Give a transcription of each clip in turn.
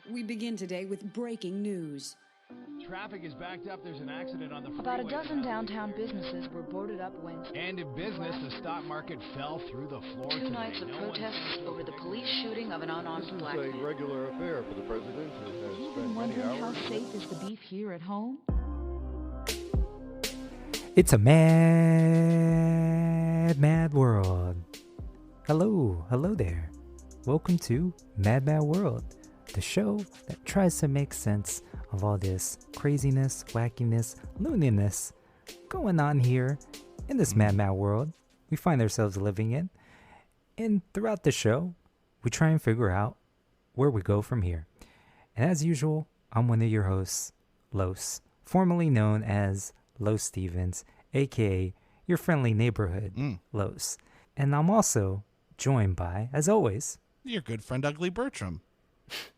We begin today with breaking news. Traffic is backed up. There's an accident on the freeway. About a dozen downtown businesses were boarded up Wednesday. And in business, the stock market fell through the floor Two today. nights of protests over the police shooting of an unarmed black This is man. a regular affair for the president who has Have you spent been many wondering how hours. safe is the beef here at home? It's a mad world. Hello there. Welcome to Mad World, the show that tries to make sense of all this craziness, wackiness, looniness going on here in this mad world we find ourselves living in. And throughout the show, we try and figure out where we go from here. And as usual, I'm one of your hosts, Los, formerly known as Los Stevens, aka your friendly neighborhood Los. And I'm also joined by, as always, your good friend Ugly Bertram,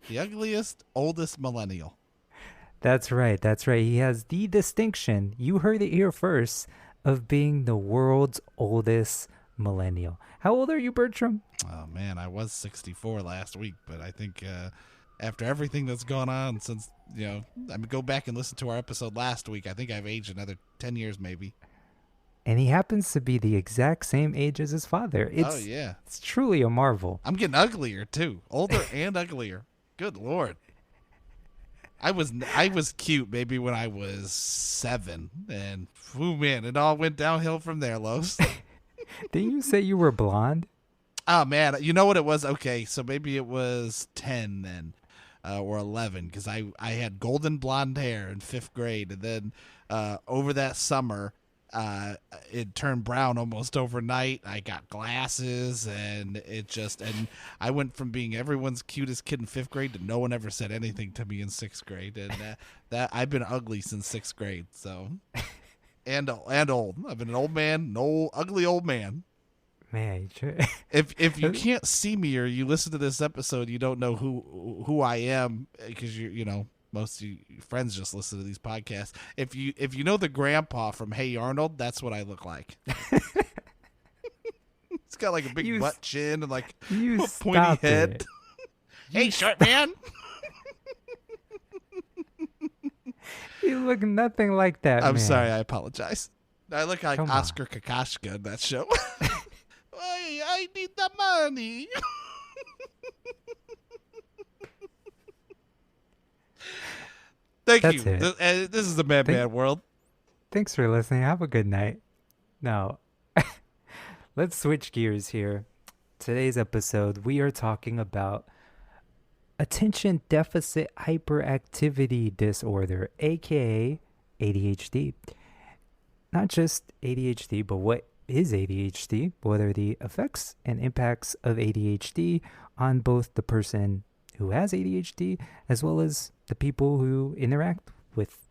the ugliest, oldest millennial. That's right. He has the distinction, you heard it here first, of being the world's oldest millennial. How old are you, Bertram? Oh, man, I was 64 last week, but I think after everything that's gone on since, I mean, go back and listen to our episode last week, I think I've aged another 10 years maybe. And he happens to be the exact same age as his father. It's truly a marvel. I'm getting uglier, too. Older and uglier. Good Lord. I was cute maybe when I was 7, and man, it all went downhill from there, Los. Didn't you say you were blonde? Oh, man, you know what it was? Okay, so maybe it was 10 then, or 11, because I had golden blonde hair in 5th grade, and then over that summer, it turned brown almost overnight. I got glasses, and I went from being everyone's cutest kid in 5th grade to no one ever said anything to me in 6th grade, and that I've been ugly since 6th grade. So, and old. I've been an old man, ugly old man. Man, if you can't see me or you listen to this episode, you don't know who I am, because most of your friends just listen to these podcasts. If you know the grandpa from Hey Arnold, that's what I look like. It's got like a big butt chin and like a pointy head. Hey, short man. You look nothing like that, I'm man. sorry, I apologize. I look like Oscar Kakashka in that show. I need the money. Thank you. This is the Mad World. Thanks for listening. Have a good night. Now, let's switch gears here. Today's episode, we are talking about attention deficit hyperactivity disorder, aka ADHD. Not just ADHD, but what is ADHD? What are the effects and impacts of ADHD on both the person who has ADHD as well as the people who interact with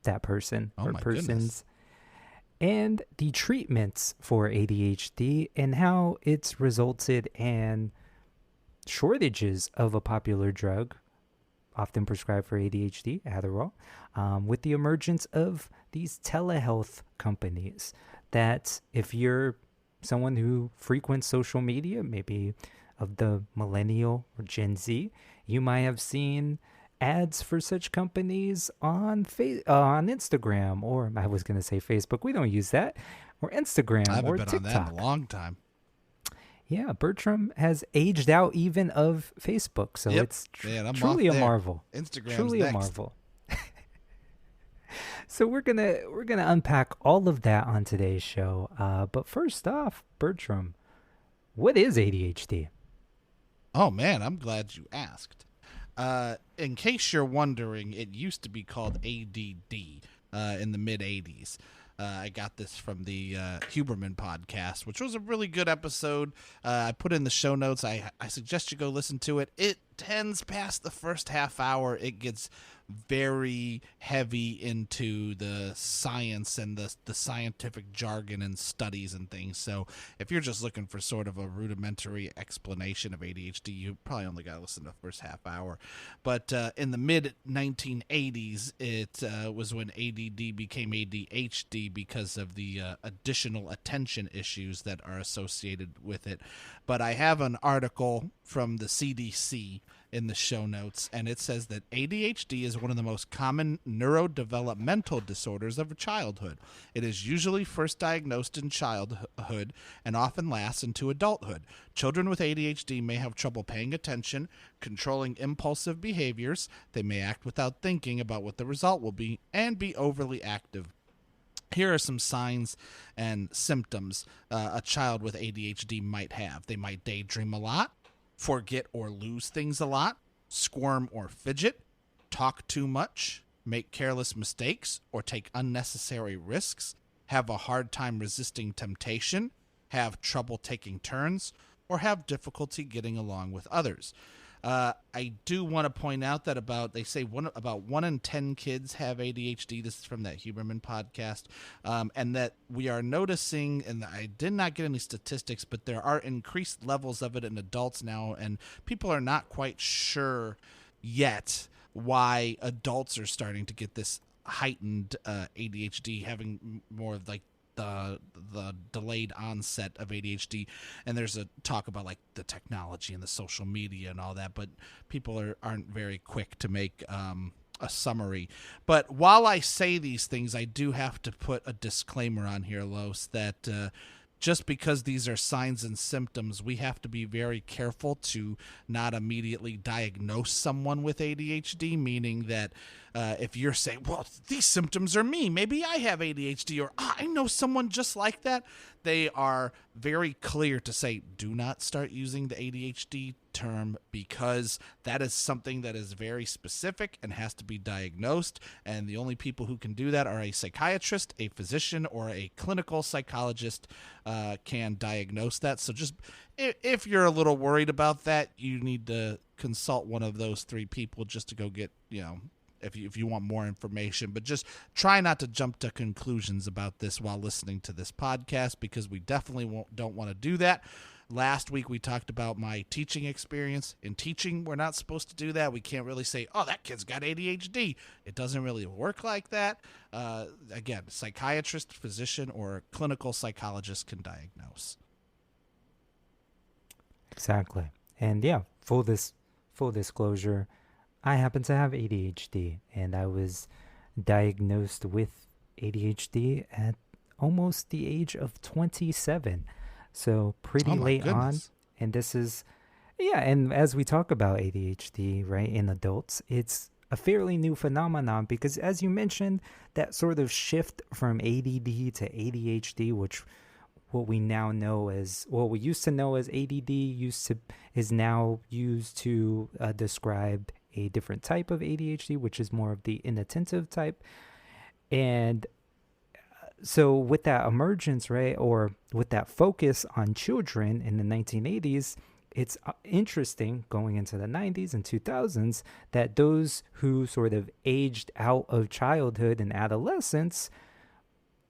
that person or persons, goodness. And the treatments for ADHD and how it's resulted in shortages of a popular drug, often prescribed for ADHD, Adderall, with the emergence of these telehealth companies that if you're someone who frequents social media, maybe of the millennial or Gen Z, you might have seen ads for such companies on Instagram, or I was going to say Facebook. We don't use that. Or Instagram or TikTok. I haven't been on that in a long time. Yeah, Bertram has aged out even of Facebook, so it's truly a marvel. Instagram's truly next. A marvel. So we're gonna unpack all of that on today's show. But first off, Bertram, what is ADHD? Oh man, I'm glad you asked. In case you're wondering, it used to be called ADD in the mid-'80s. I got this from the Huberman podcast, which was a really good episode. I put in the show notes. I suggest you go listen to it. It tends past the first half hour. It gets very heavy into the science and the scientific jargon and studies and things. So if you're just looking for sort of a rudimentary explanation of ADHD, you probably only got to listen to the first half hour. But in the mid-1980s, it was when ADD became ADHD because of the additional attention issues that are associated with it. But I have an article from the CDC in the show notes, and it says that ADHD is one of the most common neurodevelopmental disorders of childhood. It is usually first diagnosed in childhood and often lasts into adulthood. Children with ADHD may have trouble paying attention, controlling impulsive behaviors. They may act without thinking about what the result will be, and be overly active. Here are some signs and symptoms a child with ADHD might have. They might daydream a lot, forget or lose things a lot, squirm or fidget, talk too much, make careless mistakes or take unnecessary risks, have a hard time resisting temptation, have trouble taking turns, or have difficulty getting along with others. I do want to point out that about 1 in 10 kids have ADHD. This is from that Huberman podcast. And that we are noticing, and I did not get any statistics, but there are increased levels of it in adults now, and people are not quite sure yet why adults are starting to get this heightened ADHD, having more of like the delayed onset of ADHD. And there's a talk about like the technology and the social media and all that, but people aren't very quick to make a summary. But while I say these things, I do have to put a disclaimer on here, Los, that just because these are signs and symptoms, we have to be very careful to not immediately diagnose someone with ADHD, meaning that if you're saying, well, these symptoms are me, maybe I have ADHD, or I know someone just like that, they are very clear to say, do not start using the ADHD term, because that is something that is very specific and has to be diagnosed, and the only people who can do that are a psychiatrist, a physician, or a clinical psychologist can diagnose that. So just if you're a little worried about that, you need to consult one of those three people just to go get, if you want more information. But just try not to jump to conclusions about this while listening to this podcast, because we definitely don't want to do that. Last week we talked about my teaching experience. In teaching, we're not supposed to do that. We can't really say, oh, that kid's got ADHD. It doesn't really work like that. Again, psychiatrist, physician, or clinical psychologist can diagnose. Exactly. And yeah, full disclosure, I happen to have ADHD, and I was diagnosed with ADHD at almost the age of 27. So pretty late on. And this is, and as we talk about ADHD, right, in adults, it's a fairly new phenomenon, because as you mentioned, that sort of shift from ADD to ADHD, which what we now know as, what we used to know as ADD is now used to describe a different type of ADHD, which is more of the inattentive type. And so with that emergence, right, or with that focus on children in the 1980s, it's interesting going into the 90s and 2000s that those who sort of aged out of childhood and adolescence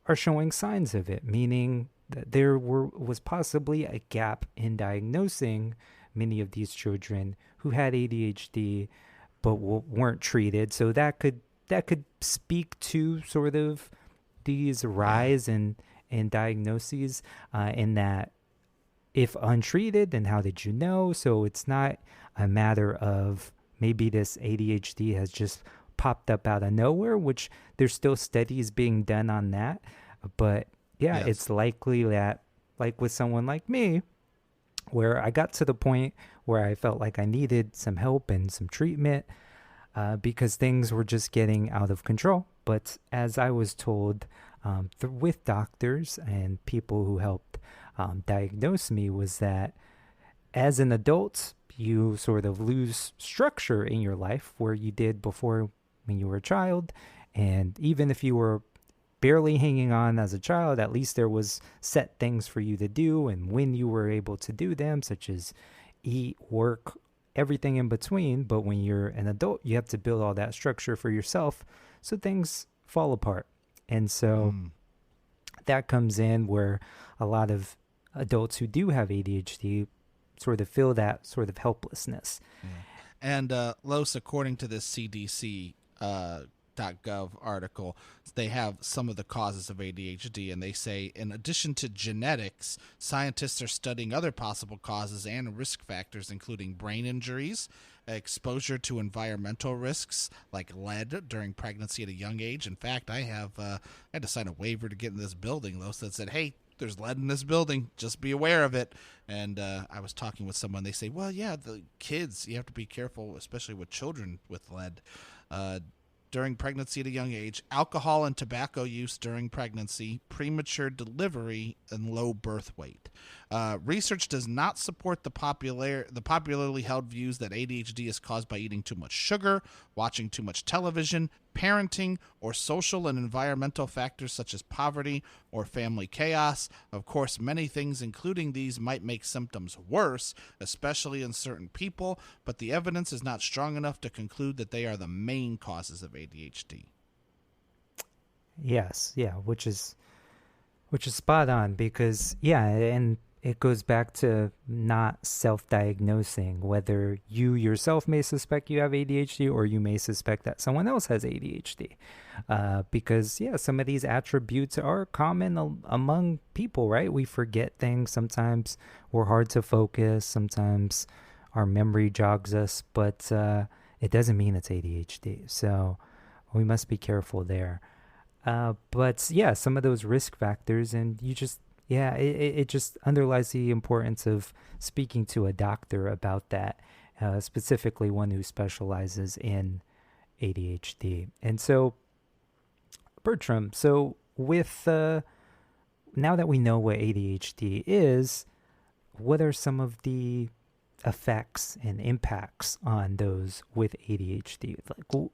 are showing signs of it, meaning that there was possibly a gap in diagnosing many of these children who had ADHD but weren't treated. So that could speak to sort of these rise in diagnoses, in that if untreated, then how did you know? So it's not a matter of maybe this ADHD has just popped up out of nowhere, which there's still studies being done on that. But yes, it's likely that, like with someone like me, where I got to the point where I felt like I needed some help and some treatment because things were just getting out of control. But as I was told with doctors and people who helped diagnose me, was that as an adult, you sort of lose structure in your life where you did before when you were a child. And even if you were barely hanging on as a child, at least there was set things for you to do, and when you were able to do them, such as eat, work, everything in between. But when you're an adult, you have to build all that structure for yourself, so things fall apart. And so that comes in where a lot of adults who do have ADHD sort of feel that sort of helplessness. And Los, according to this CDC .gov article. They have some of the causes of ADHD, and they say, in addition to genetics, scientists are studying other possible causes and risk factors, including brain injuries, exposure to environmental risks like lead during pregnancy at a young age. In fact, I had to sign a waiver to get in this building, though, that said, hey, there's lead in this building, just be aware of it. And I was talking with someone, they say, well, yeah, the kids, you have to be careful, especially with children with lead. During pregnancy at a young age, alcohol and tobacco use during pregnancy, premature delivery, and low birth weight. Research does not support the popularly held views that ADHD is caused by eating too much sugar, watching too much television, parenting, or social and environmental factors such as poverty or family chaos. Of course, many things, including these, might make symptoms worse, especially in certain people, but the evidence is not strong enough to conclude that they are the main causes of ADHD. Yes, yeah, which is spot on, because and it goes back to not self-diagnosing, whether you yourself may suspect you have ADHD or you may suspect that someone else has ADHD. Because, some of these attributes are common among people, right? We forget things. Sometimes we're hard to focus. Sometimes our memory jogs us, but it doesn't mean it's ADHD. So we must be careful there. But some of those risk factors, and you just, it just underlies the importance of speaking to a doctor about that, specifically one who specializes in ADHD. And so, Bertram, with now that we know what ADHD is, what are some of the effects and impacts on those with ADHD? Like,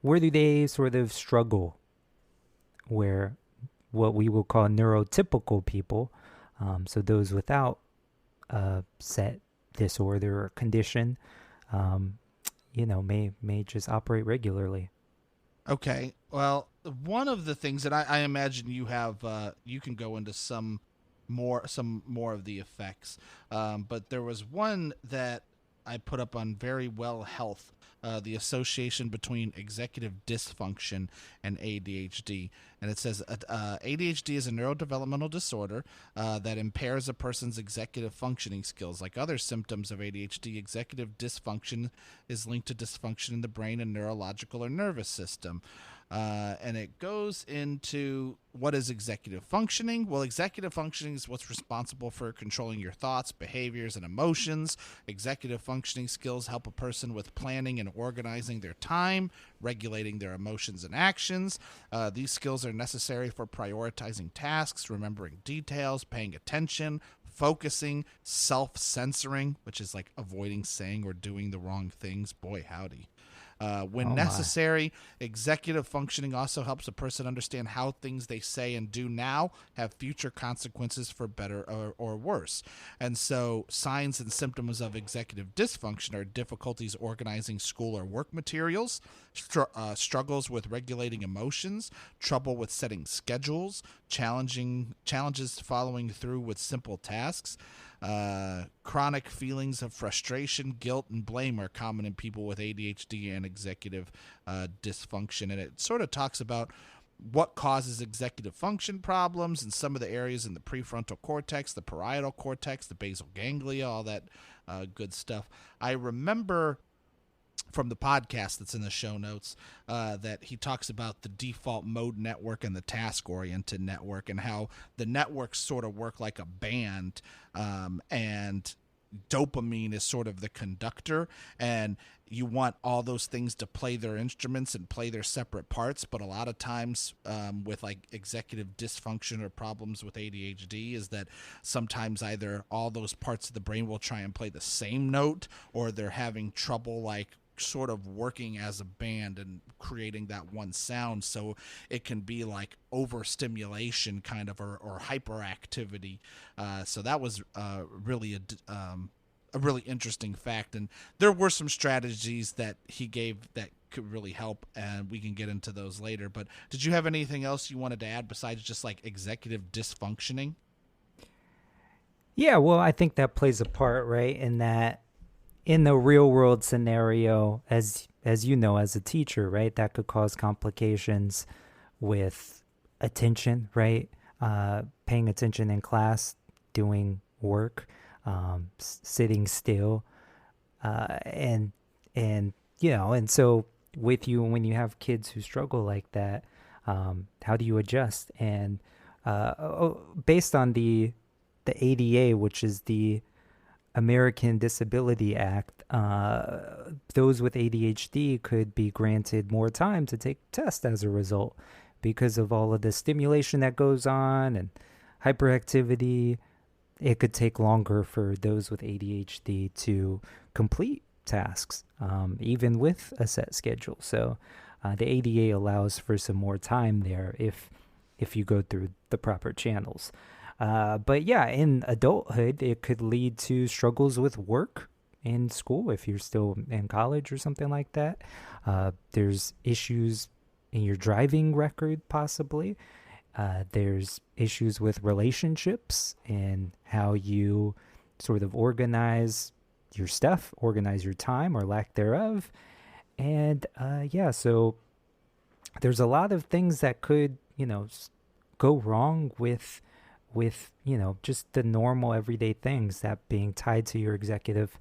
where do they sort of struggle? Where what we will call neurotypical people, so those without a set disorder or condition, may just operate regularly. Okay, well, one of the things that I imagine you have, you can go into some more of the effects, but there was one that I put up on Very Well Health, the association between executive dysfunction and ADHD. And it says ADHD is a neurodevelopmental disorder that impairs a person's executive functioning skills. Like other symptoms of ADHD, executive dysfunction is linked to dysfunction in the brain and neurological or nervous system. And it goes into what is executive functioning. Well, executive functioning is what's responsible for controlling your thoughts, behaviors, and emotions. Executive functioning skills help a person with planning and organizing their time, regulating their emotions and actions. These skills are necessary for prioritizing tasks, remembering details, paying attention, focusing, self-censoring, which is like avoiding saying or doing the wrong things. Boy, howdy. When necessary, executive functioning also helps a person understand how things they say and do now have future consequences for better or worse. And so signs and symptoms of executive dysfunction are difficulties organizing school or work materials, struggles with regulating emotions, trouble with setting schedules, challenges following through with simple tasks. Chronic feelings of frustration, guilt, and blame are common in people with ADHD and executive dysfunction. And it sort of talks about what causes executive function problems and some of the areas in the prefrontal cortex, the parietal cortex, the basal ganglia, all that good stuff. I remember from the podcast that's in the show notes that he talks about the default mode network and the task-oriented network, and how the networks sort of work like a band, and dopamine is sort of the conductor, and you want all those things to play their instruments and play their separate parts. But a lot of times with like executive dysfunction or problems with ADHD is that sometimes either all those parts of the brain will try and play the same note, or they're having trouble like sort of working as a band and creating that one sound. So it can be like overstimulation kind of, or hyperactivity. So that was really a really interesting fact. And there were some strategies that he gave that could really help, and we can get into those later. But did you have anything else you wanted to add besides just like executive dysfunctioning? Yeah, well, I think that plays a part, right, in that in the real world scenario, as you know, as a teacher, right, that could cause complications with attention, right? Paying attention in class, doing work, sitting still, and and so with you, when you have kids who struggle like that, how do you adjust? And based on the ADA, which is the American Disability Act, those with ADHD could be granted more time to take tests as a result because of all of the stimulation that goes on and hyperactivity. It could take longer for those with ADHD to complete tasks, even with a set schedule. So the ADA allows for some more time there if you go through the proper channels. But yeah, in adulthood, it could lead to struggles with work in school if you're still in college or something like that. There's issues in your driving record, possibly. There's issues with relationships and how you sort of organize your stuff, organize your time or lack thereof. And so there's a lot of things that could, go wrong with just the normal everyday things that being tied to your executive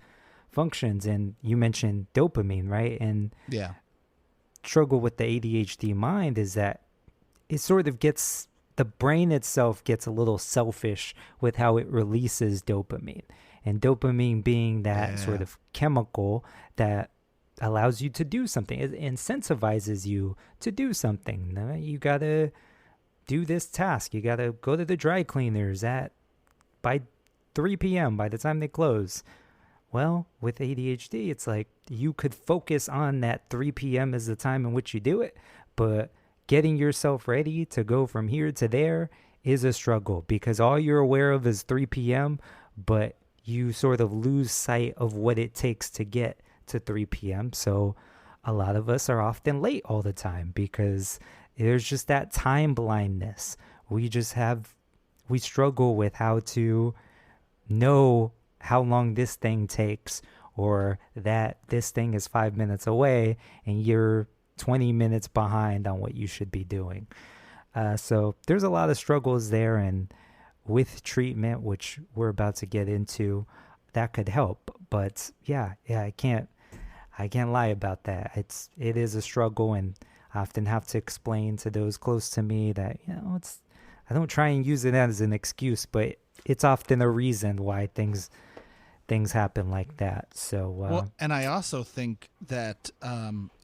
functions. And you mentioned dopamine, right? And Yeah. Struggle with the ADHD mind is that it sort of gets, the brain itself gets a little selfish with how it releases dopamine. And dopamine being that sort of chemical that allows you to do something. It incentivizes you to do something. You got to do this task. You got to go to the dry cleaners by 3 p.m. by the time they close. Well, with ADHD, it's like you could focus on that 3 p.m. as the time in which you do it, but getting yourself ready to go from here to there is a struggle because all you're aware of is 3 p.m., but you sort of lose sight of what it takes to get to 3 p.m. So a lot of us are often late all the time because there's just that time blindness. We struggle with how to know how long this thing takes, or that this thing is 5 minutes away and you're 20 minutes behind on what you should be doing. So there's a lot of struggles there, and with treatment, which we're about to get into, that could help. But yeah, I can't lie about that. It is a struggle, and I often have to explain to those close to me that, I don't try and use it as an excuse, but it's often a reason why things happen like that. So well, and I also think that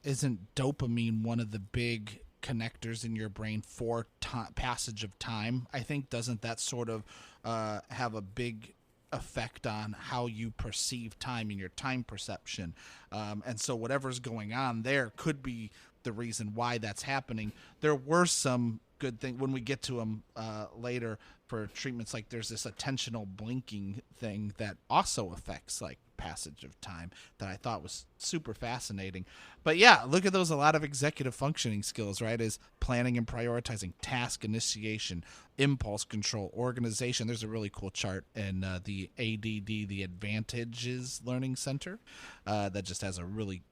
isn't dopamine one of the big connectors in your brain for passage of time? I think doesn't that sort of have a big effect on how you perceive time and your time perception? And so whatever's going on there could be the reason why that's happening. There were some good things when we get to them later for treatments. Like there's this attentional blinking thing that also affects like passage of time that I thought was super fascinating. But yeah, look at those. A lot of executive functioning skills, right? Is planning and prioritizing, task initiation, impulse control, organization. There's a really cool chart in the ADD, the Advantages Learning Center, that just has a really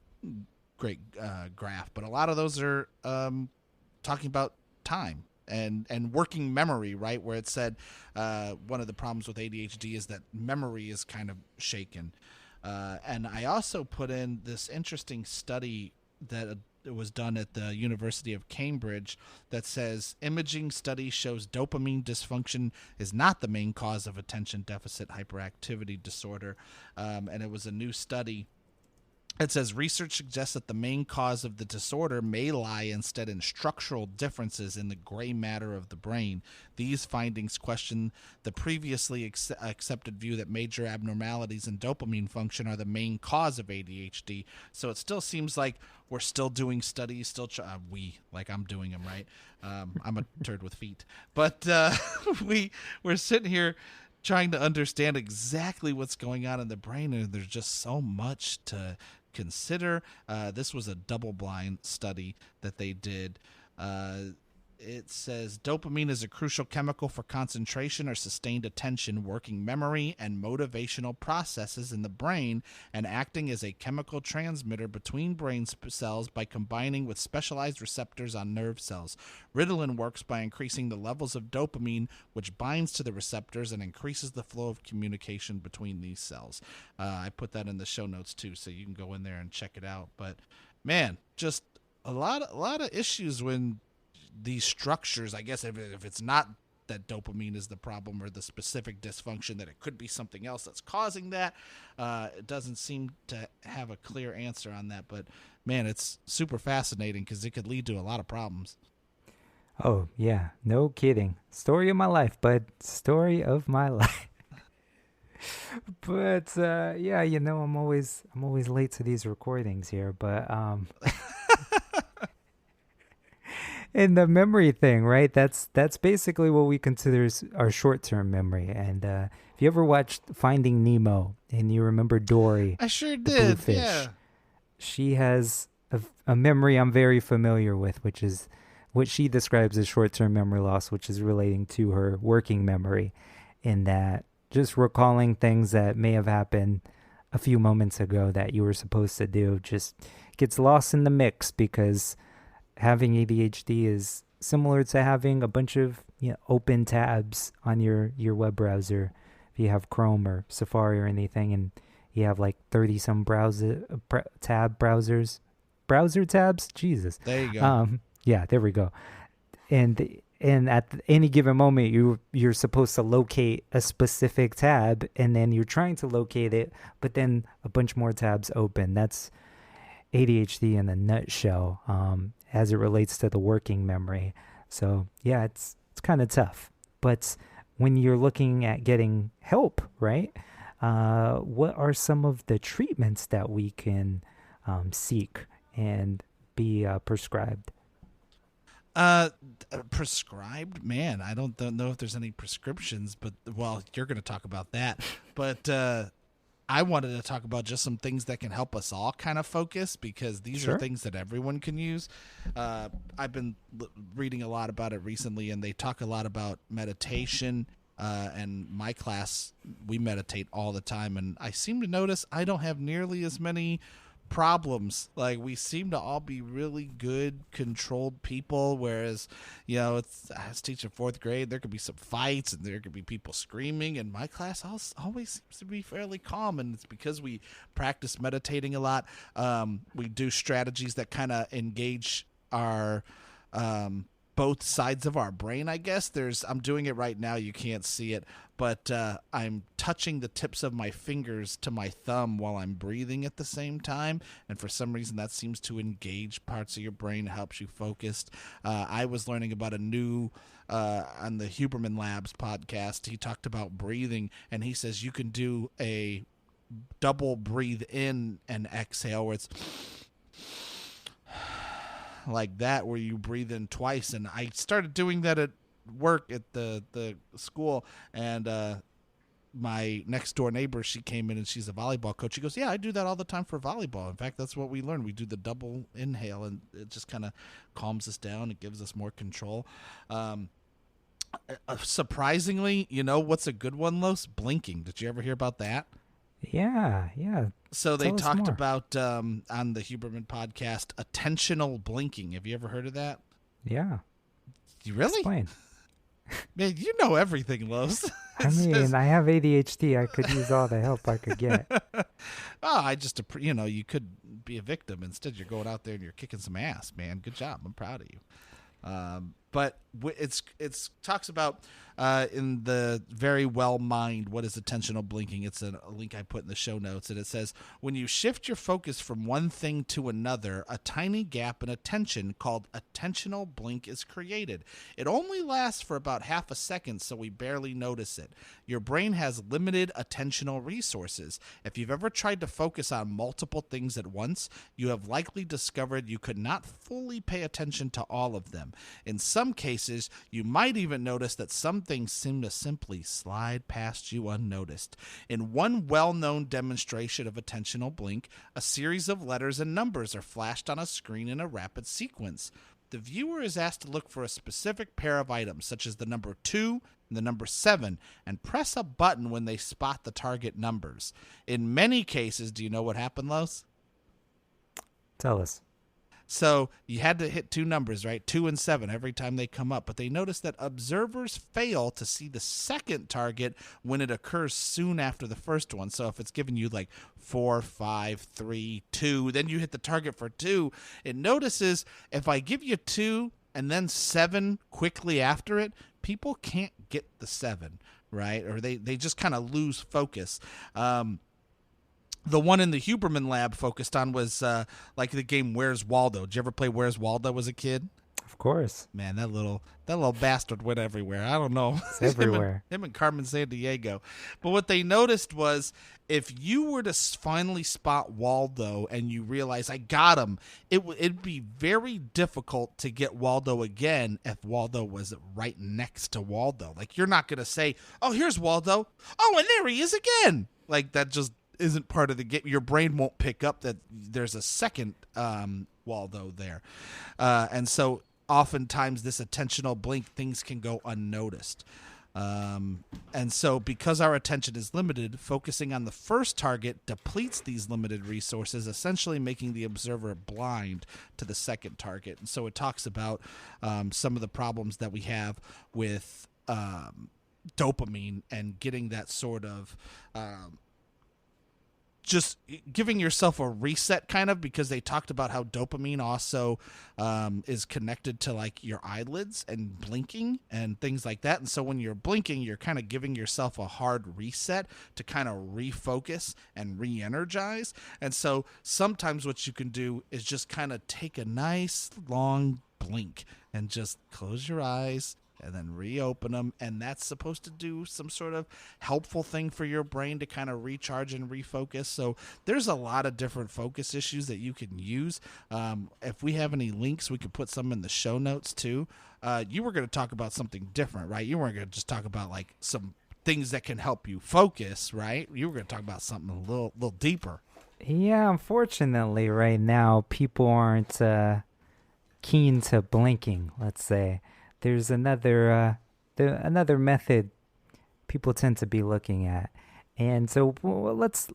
great graph. But a lot of those are talking about time and working memory, right? Where it said one of the problems with ADHD is that memory is kind of shaken. And I also put in this interesting study that was done at the University of Cambridge that says imaging study shows dopamine dysfunction is not the main cause of attention deficit hyperactivity disorder. And it was a new study. It says research suggests that the main cause of the disorder may lie instead in structural differences in the gray matter of the brain. These findings question the previously accepted view that major abnormalities in dopamine function are the main cause of ADHD. So it still seems like we're still doing studies, like I'm doing them, right? I'm a turd with feet. But we're sitting here trying to understand exactly what's going on in the brain, and there's just so much to consider. This was a double-blind study that they did. it says dopamine is a crucial chemical for concentration or sustained attention, working memory and motivational processes in the brain and acting as a chemical transmitter between brain cells by combining with specialized receptors on nerve cells. Ritalin works by increasing the levels of dopamine, which binds to the receptors and increases the flow of communication between these cells. I put that in the show notes too, so you can go in there and check it out. But man, just a lot of issues when these structures, I guess if it's not that dopamine is the problem or the specific dysfunction, that it could be something else that's causing that. It doesn't seem to have a clear answer on that, but man, it's super fascinating because it could lead to a lot of problems. Oh, yeah, no kidding. Story of my life, bud. Story of my life. But yeah, I'm always late to these recordings here, but and the memory thing, right? That's basically what we consider our short-term memory. And if you ever watched Finding Nemo and you remember Dory, I sure the did. blue fish, Yeah. she has a memory I'm very familiar with, which is what she describes as short-term memory loss, which is relating to her working memory, in that just recalling things that may have happened a few moments ago that you were supposed to do just gets lost in the mix, because having ADHD is similar to having a bunch of open tabs on your web browser. If you have Chrome or Safari or anything, and you have like 30 some browser tabs. Jesus. There you go. Yeah, there we go. And at any given moment, you're supposed to locate a specific tab, and then you're trying to locate it, but then a bunch more tabs open. That's ADHD in a nutshell, as it relates to the working memory. So yeah, it's kind of tough. But when you're looking at getting help, right? What are some of the treatments that we can seek and be prescribed? Prescribed? Man, I don't know if there's any prescriptions, but well, you're going to talk about that. But I wanted to talk about just some things that can help us all kind of focus, because these are things that everyone can use. I've been reading a lot about it recently, and they talk a lot about meditation. And my class, we meditate all the time, and I seem to notice I don't have nearly as many problems. Like, we seem to all be really good, controlled people, whereas, I was teaching fourth grade, there could be some fights and there could be people screaming, and my class always seems to be fairly calm, and it's because we practice meditating a lot. We do strategies that kind of engage our both sides of our brain, I guess. I'm doing it right now, you can't see it, but I'm touching the tips of my fingers to my thumb while I'm breathing at the same time, and for some reason that seems to engage parts of your brain, helps you focused. I was learning about a new on the Huberman Labs podcast, he talked about breathing, and he says you can do a double breathe in and exhale, where it's like that, where you breathe in twice. And I started doing that at work at the school, and my next door neighbor, she came in and she's a volleyball coach. She goes, yeah, I do that all the time for volleyball. In fact, that's what we learn. We do the double inhale, and it just kind of calms us down. It gives us more control. Surprisingly, what's a good one, Los? Blinking. Did you ever hear about that? Yeah. So they talked more about on the Huberman podcast, attentional blinking. Have you ever heard of that? Yeah. You really? Explain. Man, you know everything, Los. I mean, I have ADHD. I could use all the help I could get. You could be a victim. Instead, you're going out there and you're kicking some ass, man. Good job. I'm proud of you. But it's talks about in the very well mind, what is attentional blinking. It's a link I put in the show notes, and it says, when you shift your focus from one thing to another, a tiny gap in attention called attentional blink is created. It only lasts for about half a second, so we barely notice it. Your brain has limited attentional resources. If you've ever tried to focus on multiple things at once, you have likely discovered you could not fully pay attention to all of them. In some cases, you might even notice that some things seem to simply slide past you unnoticed. In one well-known demonstration of attentional blink, a series of letters and numbers are flashed on a screen in a rapid sequence. the viewer is asked to look for a specific pair of items, such as the number 2 and the number 7, and press a button when they spot the target numbers. In many cases, do you know what happened, Los? Tell us. So you had to hit 2 numbers, right? 2 and 7 every time they come up. But they noticed that observers fail to see the second target when it occurs soon after the first one. So if it's giving you like 4, 5, 3, 2, then you hit the target for 2. It notices if I give you 2 and then 7 quickly after it, people can't get the 7, right? Or they just kind of lose focus. The one in the Huberman lab focused on was like the game Where's Waldo. Did you ever play Where's Waldo as a kid? Of course. Man, that little bastard went everywhere. I don't know. It's everywhere. him and Carmen Sandiego. But what they noticed was if you were to finally spot Waldo and you realize I got him, it'd be very difficult to get Waldo again if Waldo was right next to Waldo. Like, you're not going to say, oh, here's Waldo. Oh, and there he is again. Like, that just isn't part of the game. Your brain won't pick up that there's a second Waldo there. And so oftentimes this attentional blink, things can go unnoticed. And so because our attention is limited, focusing on the first target depletes these limited resources, essentially making the observer blind to the second target. And so it talks about some of the problems that we have with dopamine and getting that sort of just giving yourself a reset, kind of, because they talked about how dopamine also is connected to like your eyelids and blinking and things like that. And so when you're blinking, you're kind of giving yourself a hard reset to kind of refocus and re-energize. And so sometimes what you can do is just kind of take a nice long blink and just close your eyes and then reopen them, and that's supposed to do some sort of helpful thing for your brain to kind of recharge and refocus. So there's a lot of different focus issues that you can use. If we have any links, we could put some in the show notes too. You were going to talk about something different, right? You weren't going to just talk about like some things that can help you focus, right? You were going to talk about something a little deeper. Yeah, unfortunately, right now, people aren't keen to blinking, let's say. There's another method people tend to be looking at, and so let's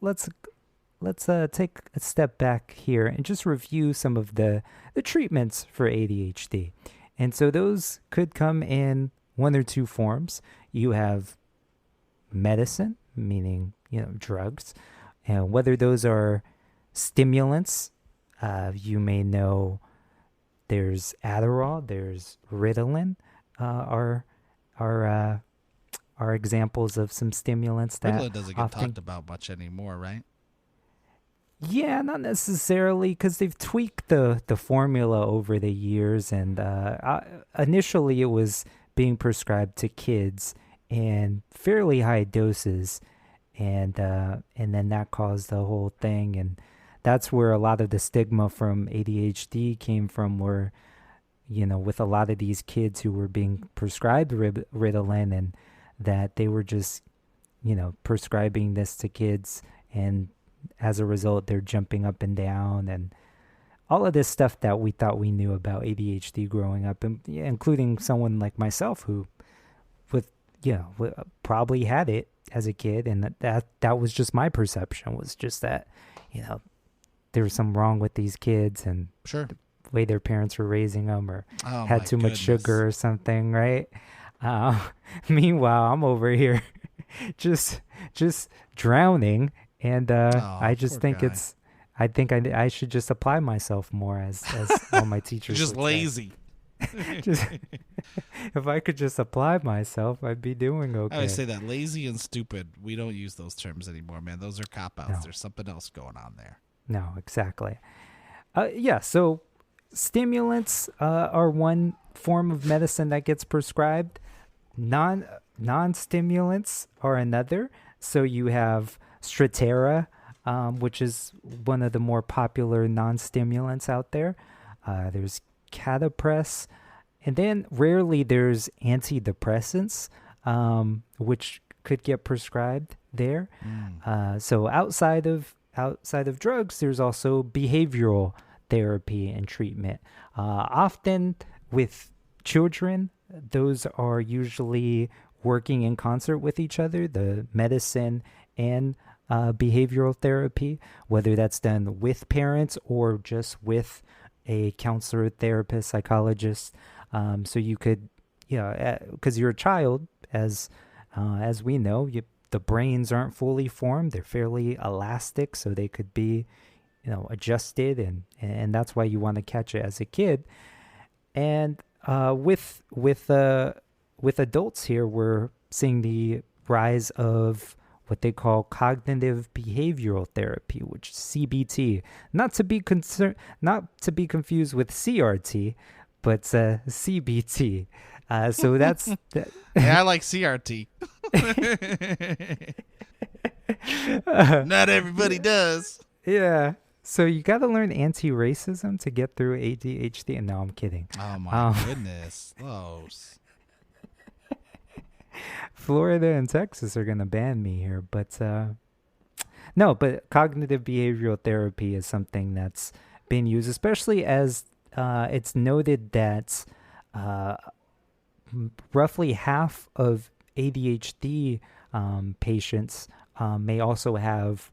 take a step back here and just review some of the treatments for ADHD. And so those could come in one or two forms. You have medicine, meaning drugs, and whether those are stimulants, you may know. There's Adderall, there's Ritalin, are examples of some stimulants that Ritalin doesn't get talked about much anymore, right? Yeah, not necessarily, because they've tweaked the formula over the years, and initially it was being prescribed to kids in fairly high doses, and then that caused the whole thing, and that's where a lot of the stigma from ADHD came from, where, with a lot of these kids who were being prescribed Ritalin, and that they were just, prescribing this to kids, and as a result, they're jumping up and down, and all of this stuff that we thought we knew about ADHD growing up, and including someone like myself who, probably had it as a kid, and that was just my perception, was just that, there was something wrong with these kids, and sure, the way their parents were raising them, or had too much sugar or something, right? Meanwhile, I'm over here just drowning, and I just think I should just apply myself more, as all my teachers. Just lazy. If I could just apply myself, I'd be doing okay. I always say that lazy and stupid. We don't use those terms anymore, man. Those are cop-outs. No. There's something else going on there. No, exactly. So stimulants are one form of medicine that gets prescribed. Non-stimulants are another. So you have Strattera, which is one of the more popular non-stimulants out there. There's Catapress, and then rarely there's antidepressants, which could get prescribed there. So outside of drugs, there's also behavioral therapy and treatment. Often with children, those are usually working in concert with each other, the medicine and behavioral therapy, whether that's done with parents or just with a counselor, therapist, psychologist. So you could, because you're a child, as we know, the brains aren't fully formed; they're fairly elastic, so they could be, adjusted, and that's why you want to catch it as a kid. And with adults here, we're seeing the rise of what they call cognitive behavioral therapy, which is CBT, not to be confused with CRT, but CBT. So that's Yeah, I like CRT. Not everybody does. Yeah. So you got to learn anti-racism to get through ADHD. No, I'm kidding. Oh my goodness, those. Florida and Texas are going to ban me here, but no, but cognitive behavioral therapy is something that's been used, especially as it's noted that roughly half of ADHD patients may also have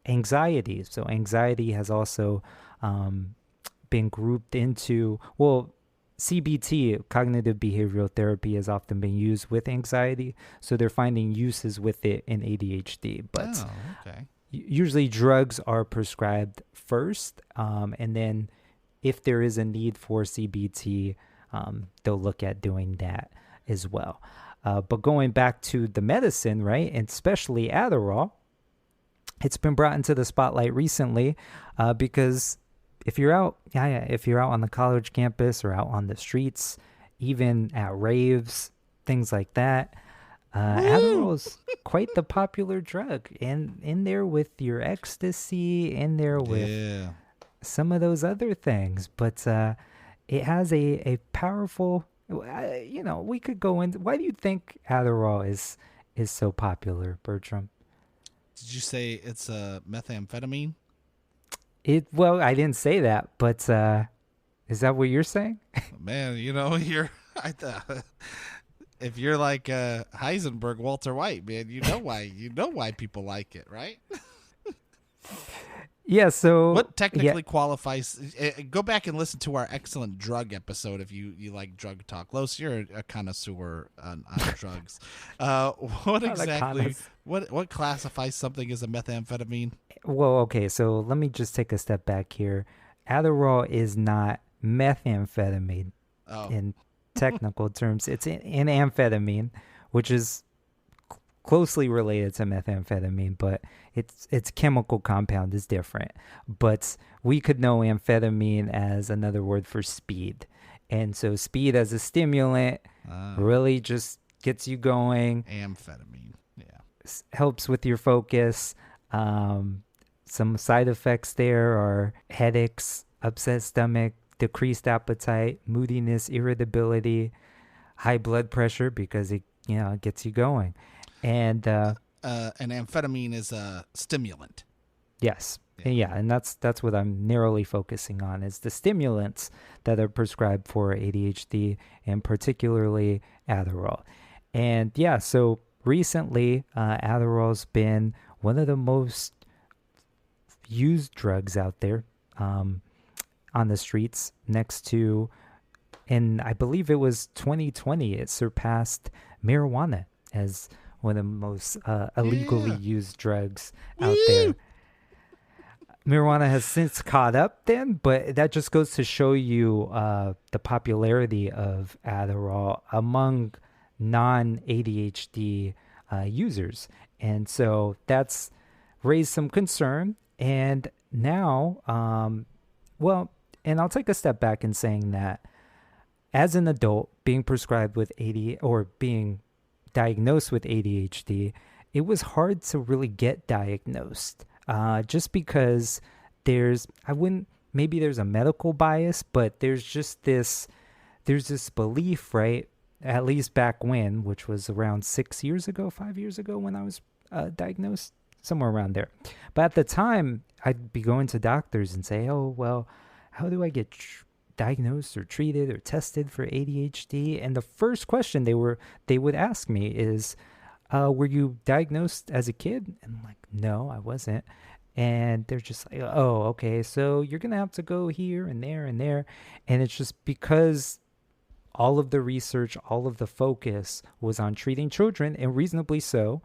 anxiety. So anxiety has also been grouped into, well, CBT, cognitive behavioral therapy, has often been used with anxiety. So they're finding uses with it in ADHD. But usually drugs are prescribed first. And then if there is a need for CBT, they'll look at doing that as well. But going back to the medicine, right, and especially Adderall, it's been brought into the spotlight recently because if you're out on the college campus or out on the streets, even at raves, things like that, Adderall is quite the popular drug. And in there with your ecstasy, in there with some of those other things. But it has a powerful, we could go into, why do you think Adderall is so popular, Bertram? Did you say it's methamphetamine? Well, I didn't say that, but is that what you're saying? Man, if you're like Heisenberg, Walter White, man, you know why people like it, right? Yeah, so what technically qualifies? Go back and listen to our excellent drug episode if you like drug talk. Los, you're a connoisseur on drugs. What exactly? What classifies something as a methamphetamine? Well, okay, so let me just take a step back here. Adderall is not methamphetamine in technical terms. It's an amphetamine, which is closely related to methamphetamine, but its chemical compound is different. But we could know amphetamine as another word for speed. And so speed as a stimulant really just gets you going. Amphetamine, yeah. Helps with your focus. Some side effects there are headaches, upset stomach, decreased appetite, moodiness, irritability, high blood pressure because it gets you going. And an amphetamine is a stimulant. Yes. And that's what I'm narrowly focusing on is the stimulants that are prescribed for ADHD and particularly Adderall. And so recently Adderall's been one of the most used drugs out there on the streets next to, and I believe it was 2020, it surpassed marijuana as one of the most illegally used drugs out there. Marijuana has since caught up then, but that just goes to show you the popularity of Adderall among non-ADHD users. And so that's raised some concern. And now, and I'll take a step back in saying that as an adult being prescribed with or being diagnosed with ADHD, it was hard to really get diagnosed just because maybe there's a medical bias, but there's this belief, right? At least back when, which was around 5 years ago when I was diagnosed, somewhere around there. But at the time, I'd be going to doctors and say, oh, well, how do I get diagnosed or treated or tested for ADHD? And the first question they would ask me is, were you diagnosed as a kid? And I'm like, no, I wasn't. And they're just like, oh, okay, so you're going to have to go here and there and there. And it's just because all of the research, all of the focus was on treating children, and reasonably so.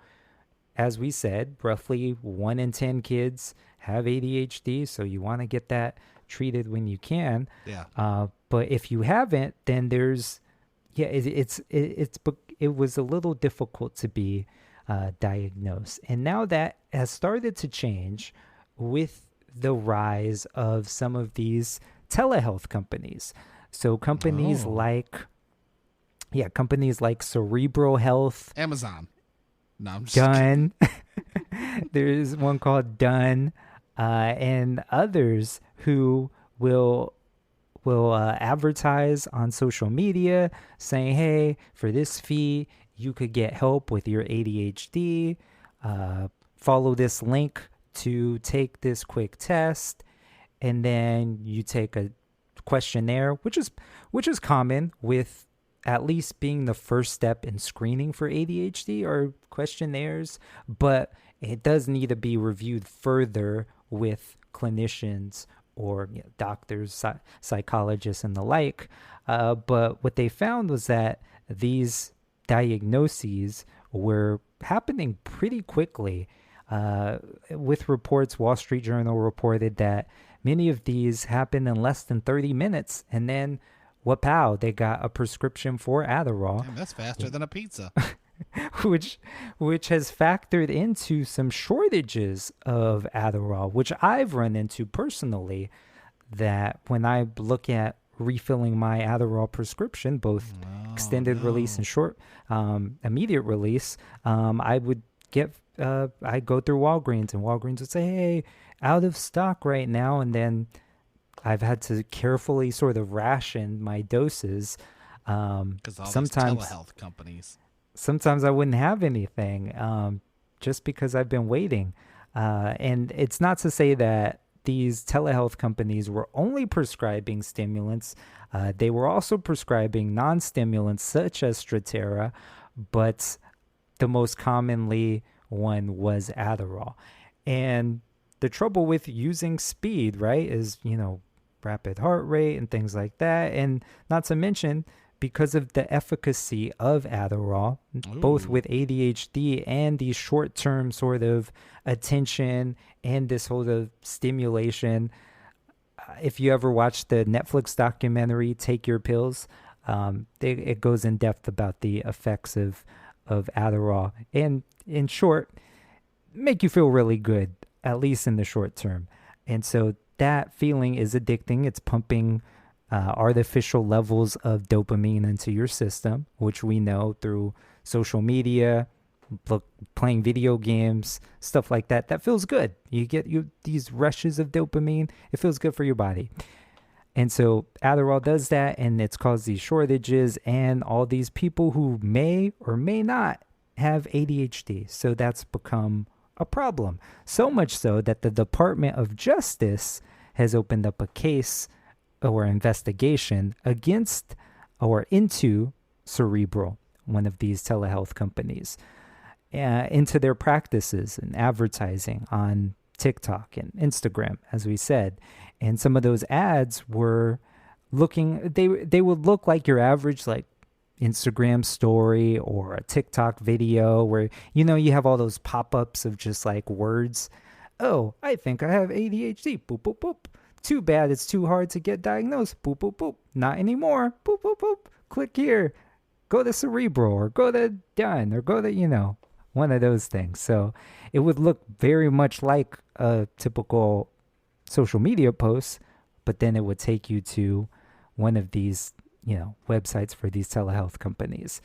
As we said, roughly 1 in 10 kids have ADHD, so you want to get that treated when you can. Yeah. But if you haven't, then there's, it was a little difficult to be diagnosed. And now that has started to change with the rise of some of these telehealth companies. So companies like Cerebral Health, Amazon. No, I'm just Done. There's one called Done, and others who will advertise on social media saying, hey, for this fee, you could get help with your ADHD. Follow this link to take this quick test, and then you take a questionnaire, which is common with at least being the first step in screening for ADHD or questionnaires, but it does need to be reviewed further with clinicians or doctors, psychologists, and the like. But what they found was that these diagnoses were happening pretty quickly. With reports, Wall Street Journal reported that many of these happened in less than 30 minutes, and then wapow, they got a prescription for Adderall. Damn, that's faster than a pizza. which has factored into some shortages of Adderall, which I've run into personally, that when I look at refilling my Adderall prescription, both extended release and short immediate release, I would get I go through Walgreens, and Walgreens would say, hey, out of stock right now, and then I've had to carefully sort of ration my doses. Because all sometimes these telehealth companies. Sometimes I wouldn't have anything, just because I've been waiting. And it's not to say that these telehealth companies were only prescribing stimulants. They were also prescribing non-stimulants such as Strattera, but the most commonly one was Adderall. And the trouble with using speed, right, is, rapid heart rate and things like that. And not to mention, because of the efficacy of Adderall, both with ADHD and the short-term sort of attention and this sort of stimulation. If you ever watch the Netflix documentary, Take Your Pills, it goes in depth about the effects of Adderall. And in short, make you feel really good, at least in the short term. And so that feeling is addicting. It's pumping artificial levels of dopamine into your system, which we know through social media, playing video games, stuff like that. That feels good. You get these rushes of dopamine. It feels good for your body. And so Adderall does that, and it's caused these shortages and all these people who may or may not have ADHD. So that's become a problem. So much so that the Department of Justice has opened up a case or investigation against or into Cerebral, one of these telehealth companies, into their practices and advertising on TikTok and Instagram, as we said. And some of those ads were they would look like your average like Instagram story or a TikTok video where, you have all those pop-ups of just like words. Oh, I think I have ADHD. Boop, boop, boop. Too bad it's too hard to get diagnosed. Boop, boop, boop. Not anymore. Boop, boop, boop. Click here. Go to Cerebral or go to Done or go to, one of those things. So it would look very much like a typical social media post, but then it would take you to one of these, websites for these telehealth companies.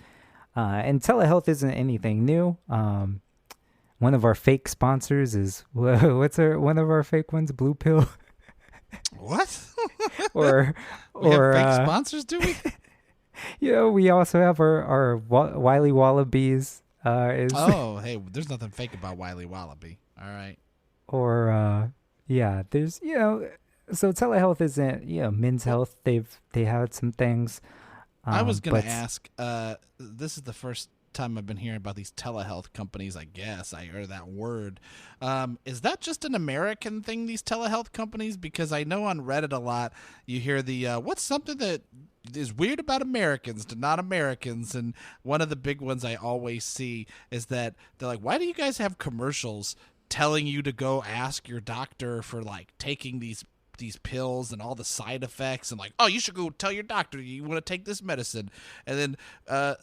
And telehealth isn't anything new. One of our fake sponsors is, one of our fake ones? Blue Pill? What? or we have fake sponsors, do we? We also have our Wiley Wallabies. Hey, there's nothing fake about Wiley Wallaby. All right. Or, there's, So telehealth isn't, men's health. They had some things. I was going but to ask, this is the first time I've been hearing about these telehealth companies, I guess. I heard that word. Is that just an American thing, these telehealth companies? Because I know on Reddit a lot, you hear what's something that is weird about Americans to not Americans? And one of the big ones I always see is that they're like, why do you guys have commercials telling you to go ask your doctor for like taking these pills and all the side effects, and like, oh, you should go tell your doctor you want to take this medicine, and then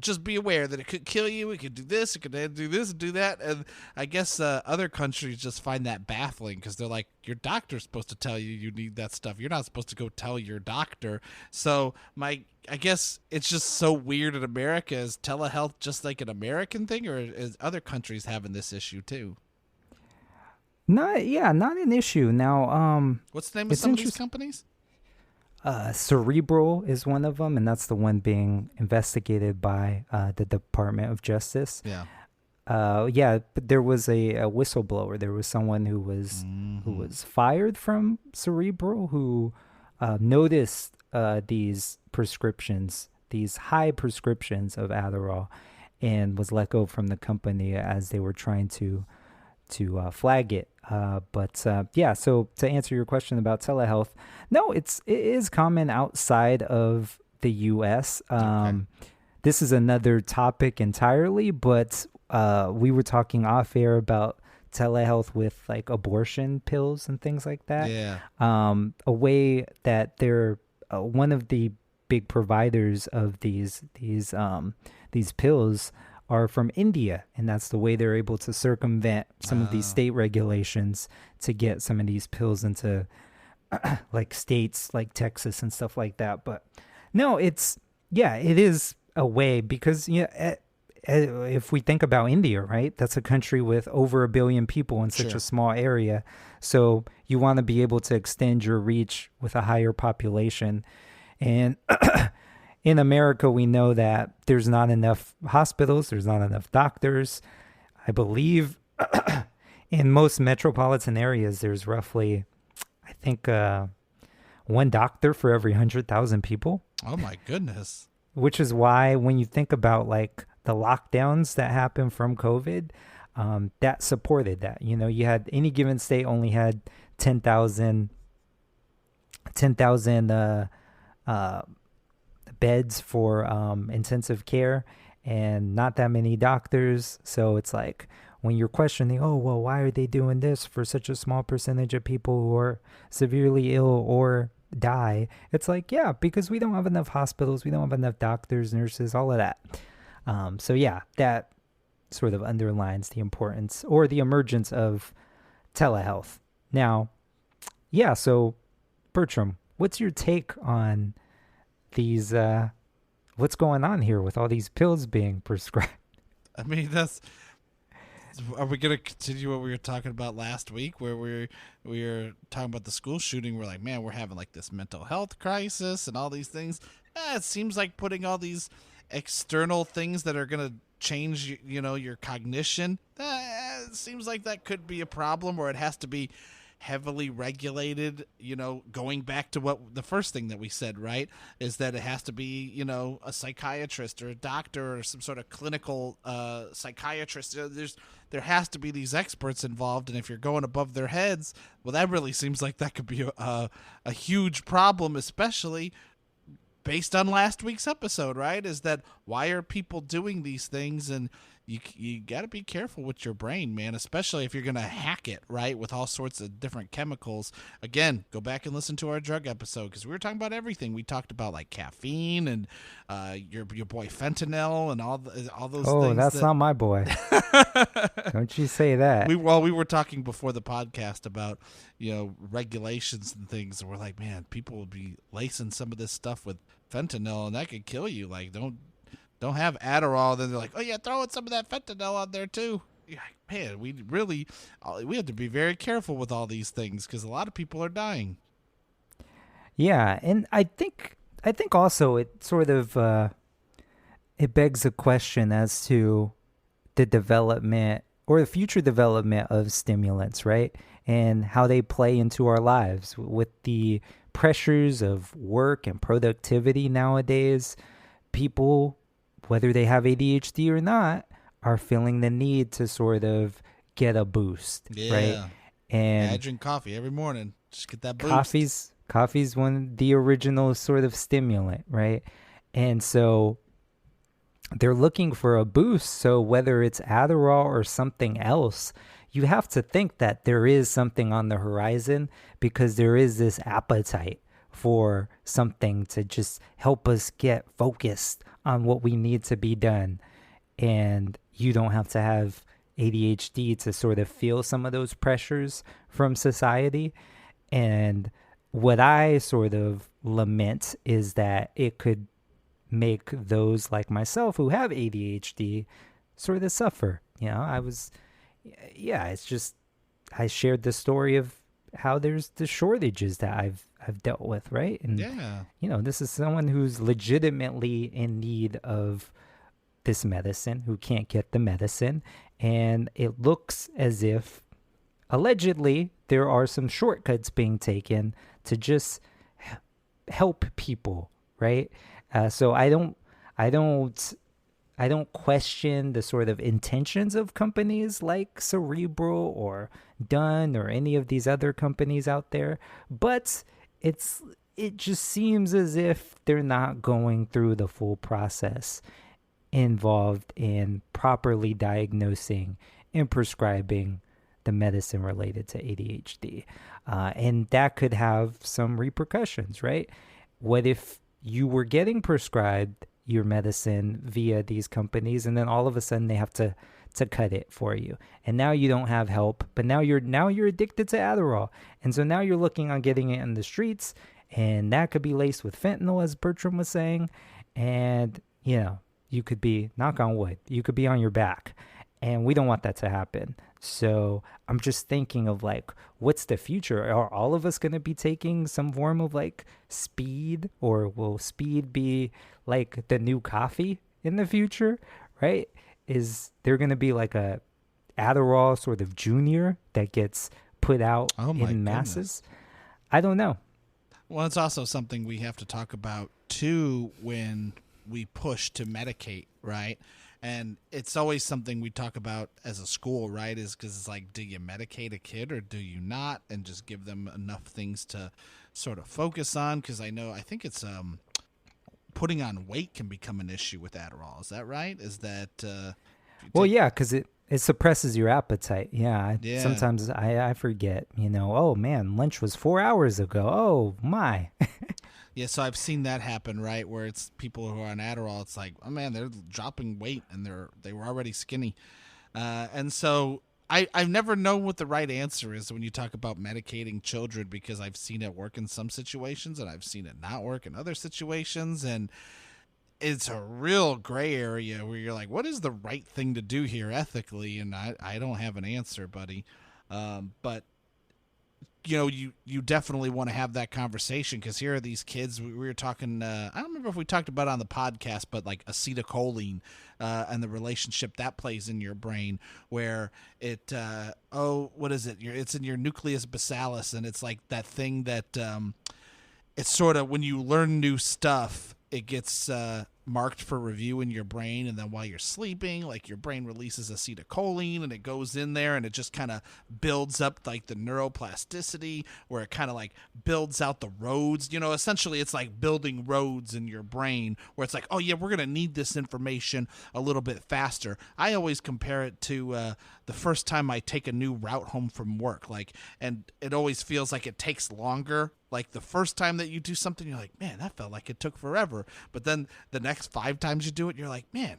just be aware that it could kill you, it could do this, it could do this and do that. And I guess other countries just find that baffling because they're like, your doctor's supposed to tell you need that stuff, you're not supposed to go tell your doctor. So I guess it's just so weird in America. Is telehealth just like an American thing, or is other countries having this issue too? not an issue now. What's the name of some of these companies? Cerebral is one of them, and that's the one being investigated by the Department of Justice. Yeah. But there was a whistleblower. There was someone who was fired from Cerebral who noticed these prescriptions, these high prescriptions of Adderall, and was let go from the company as they were trying to flag it. So to answer your question about telehealth, no, it is common outside of the U.S. Okay. This is another topic entirely, but we were talking off air about telehealth with like abortion pills and things like that. Yeah. A way that they're one of the big providers of these pills are from India, and that's the way they're able to circumvent some of these state regulations to get some of these pills into like states like Texas and stuff like that. But no, it is a way, because if we think about India, right, that's a country with over 1 billion people in such a small area. So you want to be able to extend your reach with a higher population. And in America, we know that there's not enough hospitals, there's not enough doctors. I believe in most metropolitan areas, there's roughly, I think, one doctor for every 100,000 people. Oh my goodness. Which is why when you think about like the lockdowns that happened from COVID, that supported that. You had any given state only had 10,000 beds for intensive care and not that many doctors. So it's like when you're questioning, oh, well, why are they doing this for such a small percentage of people who are severely ill or die? It's like, yeah, because we don't have enough hospitals, we don't have enough doctors, nurses, all of that. That sort of underlines the importance or the emergence of telehealth. Now, so Bertram, what's your take on these, what's going on here with all these pills being prescribed? I mean, are we going to continue what we were talking about last week, where we were talking about the school shooting? We're like, man, we're having like this mental health crisis and all these things. It seems like putting all these external things that are going to change, your cognition. It seems like that could be a problem, or it has to be heavily regulated, going back to what the first thing that we said, right, is that it has to be, a psychiatrist or a doctor or some sort of clinical psychiatrist. There has to be these experts involved, and if you're going above their heads, well, that really seems like that could be a huge problem, especially based on last week's episode, right? Is that why are people doing these things? And you got to be careful with your brain, man, especially if you're going to hack it, right, with all sorts of different chemicals. Again, go back and listen to our drug episode, because we were talking about everything. We talked about like caffeine and your boy fentanyl and all those things. Oh, that's not my boy. Don't you say that. We were talking before the podcast about, regulations and things, and we're like, man, people will be lacing some of this stuff with fentanyl, and that could kill you. Like, don't have Adderall. Then they're like, oh yeah, throw in some of that fentanyl on there too. You're like, man, we have to be very careful with all these things, because a lot of people are dying. Yeah, and I think also it sort of it begs a question as to the development or the future development of stimulants, right? and how they play into our lives with the pressures of work and productivity nowadays. People, whether they have ADHD or not, are feeling the need to sort of get a boost, right? And I drink coffee every morning. Just get that boost. Coffee's the original sort of stimulant, right? And so they're looking for a boost. So whether it's Adderall or something else, you have to think that there is something on the horizon, because there is this appetite for something to just help us get focused on what we need to be done. And you don't have to have ADHD to sort of feel some of those pressures from society. And what I sort of lament is that it could make those like myself who have ADHD sort of suffer. It's just, I shared the story of how there's the shortages that I've dealt with, right? And this is someone who's legitimately in need of this medicine, who can't get the medicine, and it looks as if allegedly there are some shortcuts being taken to just help people, right? So I don't question the sort of intentions of companies like Cerebral or Done or any of these other companies out there, but it just seems as if they're not going through the full process involved in properly diagnosing and prescribing the medicine related to ADHD. And that could have some repercussions, right? What if you were getting prescribed your medicine via these companies, and then all of a sudden they have to cut it for you, and now you don't have help, but now you're addicted to Adderall, and so now you're looking on getting it in the streets, and that could be laced with fentanyl, as Bertram was saying, and you could be, knock on wood, you could be on your back, and we don't want that to happen. So I'm just thinking of like, what's the future? Are all of us going to be taking some form of like speed, or will speed be like the new coffee in the future, right? Is there going to be like a Adderall sort of junior that gets put out in masses? I don't know. Well, it's also something we have to talk about too when we push to medicate, right? And it's always something we talk about as a school, right? Is because it's like, do you medicate a kid or do you not? And just give them enough things to sort of focus on. Because I think it's putting on weight can become an issue with Adderall. Is that right? Is that yeah, because it suppresses your appetite. Yeah. Sometimes I forget, oh man, lunch was 4 hours ago. Oh my. Yeah, so I've seen that happen, right? Where it's people who are on Adderall. It's like, oh man, they're dropping weight and they were already skinny, and so I've never known what the right answer is when you talk about medicating children, because I've seen it work in some situations and I've seen it not work in other situations, and it's a real gray area where you're like, what is the right thing to do here ethically? And I don't have an answer, buddy, but. You definitely want to have that conversation, because here are these kids. We were talking, I don't remember if we talked about it on the podcast, but like acetylcholine and the relationship that plays in your brain, where it, what is it? It's in your nucleus basalis, and it's like that thing that it's sort of when you learn new stuff, it gets marked for review in your brain, and then while you're sleeping, like your brain releases acetylcholine and it goes in there and it just kind of builds up like the neuroplasticity, where it kind of like builds out the roads. Essentially it's like building roads in your brain, where it's like, oh yeah, we're gonna need this information a little bit faster. I always compare it to the first time I take a new route home from work, and it always feels like it takes longer. Like the first time that you do something, you're like, man, that felt like it took forever. But then the next 5 times you do it, you're like, man,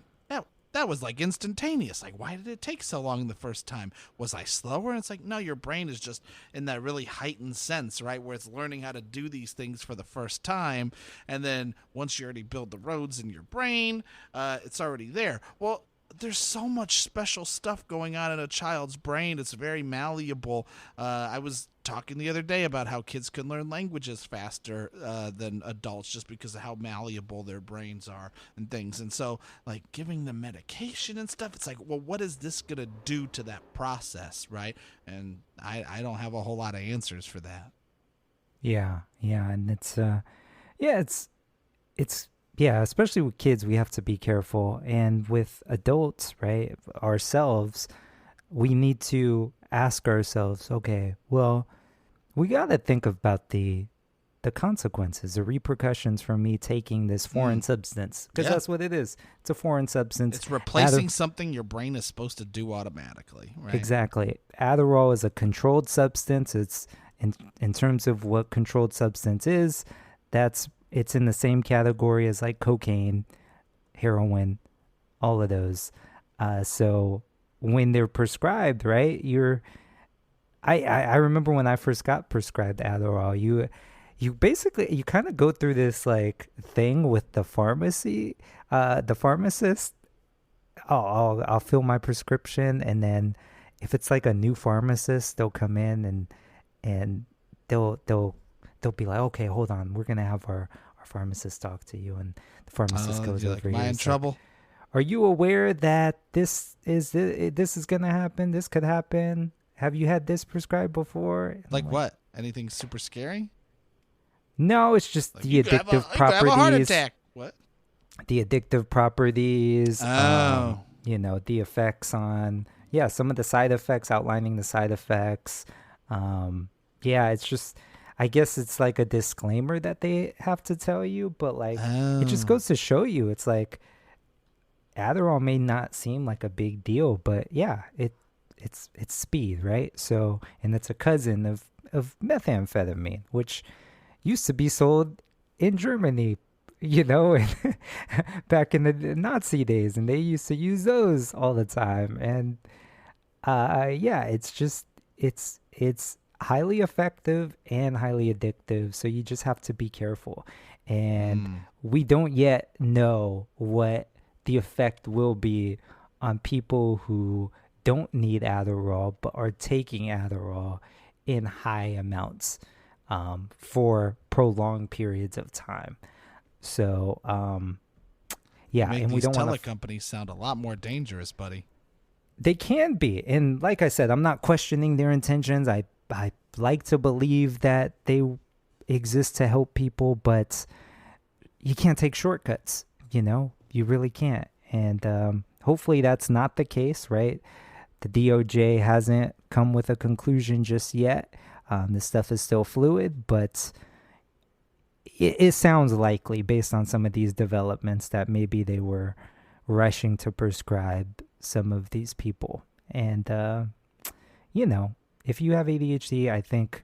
that was like instantaneous. Like, why did it take so long the first time? Was I slower? And it's like, no, your brain is just in that really heightened sense, right? Where it's learning how to do these things for the first time. And then once you already build the roads in your brain, it's already there. Well, there's so much special stuff going on in a child's brain. It's very malleable. I was talking the other day about how kids can learn languages faster than adults just because of how malleable their brains are and things. And so, like, giving them medication and stuff, it's like, well, what is this going to do to that process, right? And I don't have a whole lot of answers for that. Yeah, and it's especially with kids, we have to be careful. And with adults, right, ourselves, we need to ask ourselves, okay, well, we got to think about the consequences, the repercussions from me taking this foreign substance, because that's what it is. It's a foreign substance. It's replacing something your brain is supposed to do automatically, right? Exactly. Adderall is a controlled substance. It's in terms of what controlled substance is, it's in the same category as like cocaine, heroin, all of those. So when they're prescribed, right, I remember when I first got prescribed Adderall, you basically, you kind of go through this like thing with the pharmacy, the pharmacist. I'll fill my prescription, and then if it's like a new pharmacist, they'll come in and they'll be like, okay, hold on, we're gonna have our pharmacist talk to you, and the pharmacist goes over here. Am I in trouble? Are you aware that this is gonna happen? This could happen. Have you had this prescribed before? And like what? Anything super scary? No, it's just like the addictive properties. You could have a heart attack. What? The addictive properties. Oh. The effects on some of the side effects, outlining the side effects. It's just, I guess it's like a disclaimer that they have to tell you, but like it just goes to show you, it's like Adderall may not seem like a big deal, but it's speed, right? So, and it's a cousin of methamphetamine, which used to be sold in Germany, back in the Nazi days, and they used to use those all the time. And it's highly effective and highly addictive, so you just have to be careful. And we don't yet know what the effect will be on people who don't need Adderall but are taking Adderall in high amounts for prolonged periods of time. So and we don't want companies sound a lot more dangerous, buddy. They can be, and like I said, I'm not questioning their intentions. I like to believe that they exist to help people, but you can't take shortcuts, you really can't. And hopefully that's not the case, right? The DOJ hasn't come with a conclusion just yet. This stuff is still fluid, but it sounds likely based on some of these developments that maybe they were rushing to prescribe some of these people. And, if you have ADHD, I think,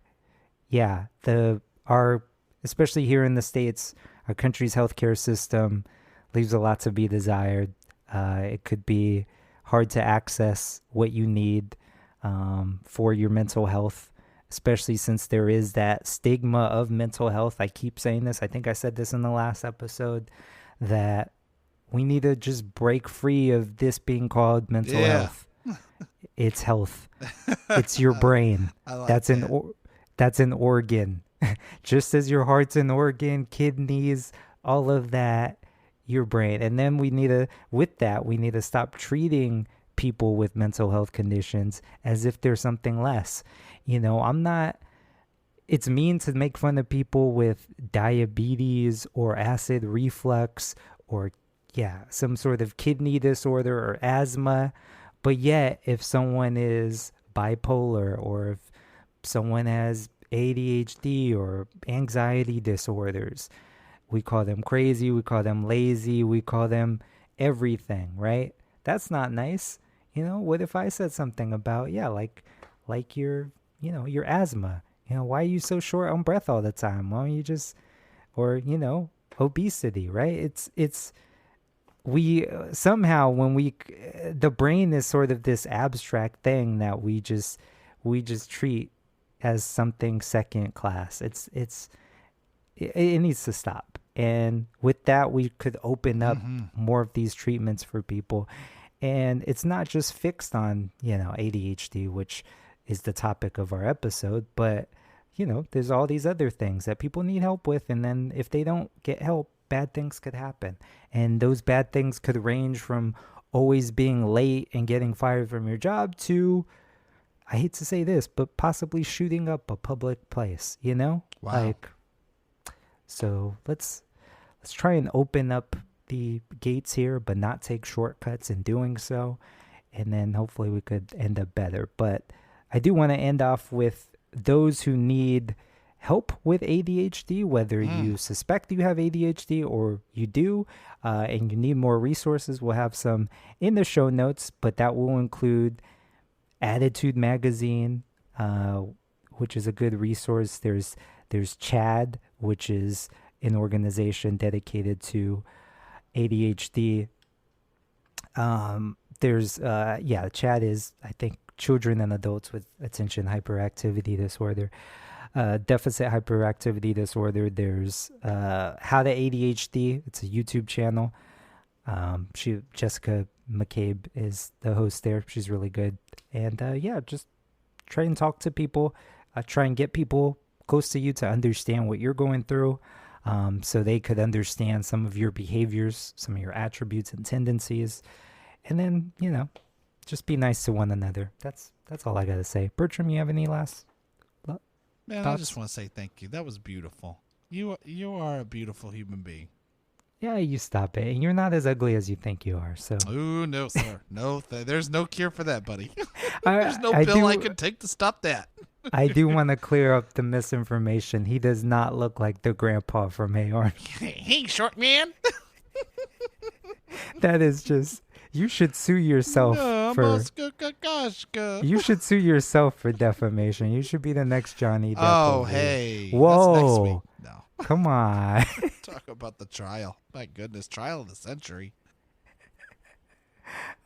especially here in the States, our country's healthcare system leaves a lot to be desired. It could be hard to access what you need for your mental health, especially since there is that stigma of mental health. I keep saying this. I think I said this in the last episode, that we need to just break free of this being called mental health. It's health. It's your brain. That's an organ. Just as your heart's an organ, kidneys, all of that, your brain. And then we need to stop treating people with mental health conditions as if there's something less. It's mean to make fun of people with diabetes or acid reflux or some sort of kidney disorder or asthma. But yet, if someone is bipolar, or if someone has ADHD or anxiety disorders, we call them crazy, we call them lazy, we call them everything, right? That's not nice. What if I said something about, like your asthma? Why are you so short on breath all the time? Why don't you just, or, obesity, right? We somehow, when the brain is sort of this abstract thing that we just treat as something second class. It needs to stop. And with that, we could open up more of these treatments for people. And it's not just fixed on, ADHD, which is the topic of our episode, but, there's all these other things that people need help with. And then if they don't get help, bad things could happen. And those bad things could range from always being late and getting fired from your job to, I hate to say this, but possibly shooting up a public place, Wow. So let's try and open up the gates here, but not take shortcuts in doing so. And then hopefully we could end up better. But I do want to end off with those who need help with ADHD, whether you suspect you have ADHD or you do, and you need more resources. We'll have some in the show notes, but that will include Attitude Magazine, which is a good resource. There's CHAD, which is an organization dedicated to ADHD. CHAD is, I think, children and adults with attention hyperactivity disorder, deficit hyperactivity disorder. There's How to ADHD. It's a YouTube channel. Jessica McCabe is the host there. She's really good. And just try and talk to people. Try and get people close to you to understand what you're going through, so they could understand some of your behaviors, some of your attributes and tendencies. And then, just be nice to one another. That's all I got to say. Bertram, you have any last Man, thoughts? I just want to say thank you. That was beautiful. You are a beautiful human being. Yeah, you stop it. And you're not as ugly as you think you are. So. Oh, no, sir. No, there's no cure for that, buddy. There's no pill I can take to stop that. I do want to clear up the misinformation. He does not look like the grandpa from Hey Arnold. Hey, short man. That is just... You should sue yourself You should sue yourself for defamation. You should be the next Johnny Depp. Oh, hey. Whoa. That's next week. No. Come on. Talk about the trial. My goodness, trial of the century.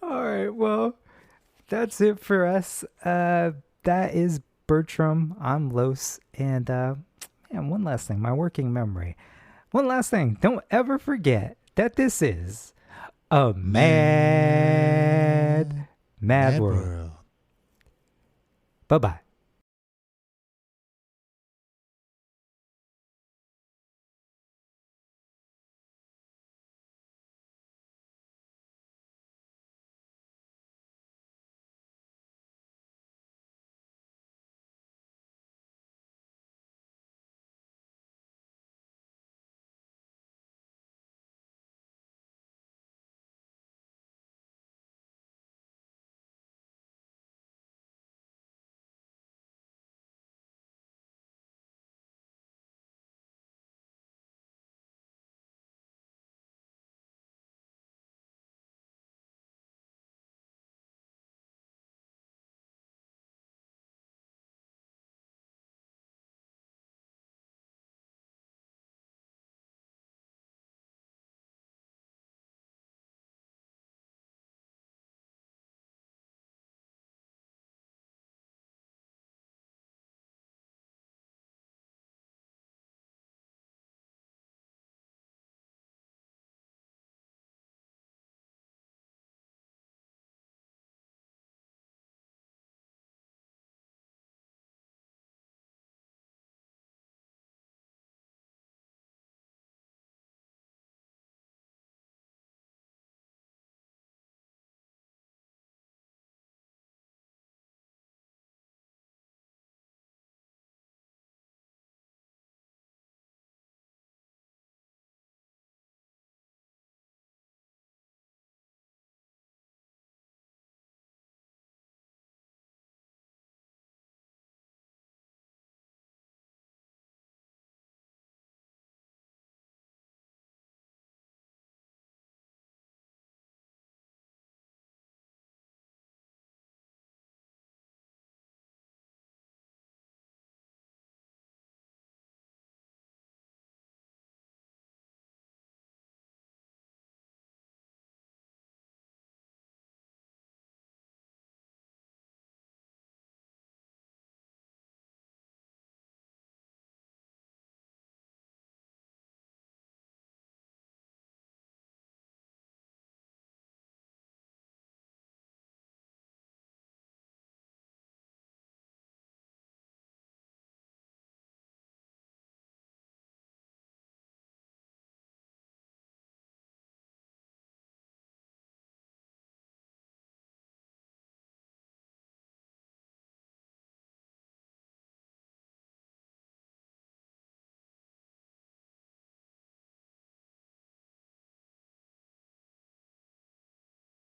All right, well, that's it for us. That is Bertram. I'm Los. And one last thing, my working memory. One last thing, don't ever forget that this is a mad world. Bye-bye.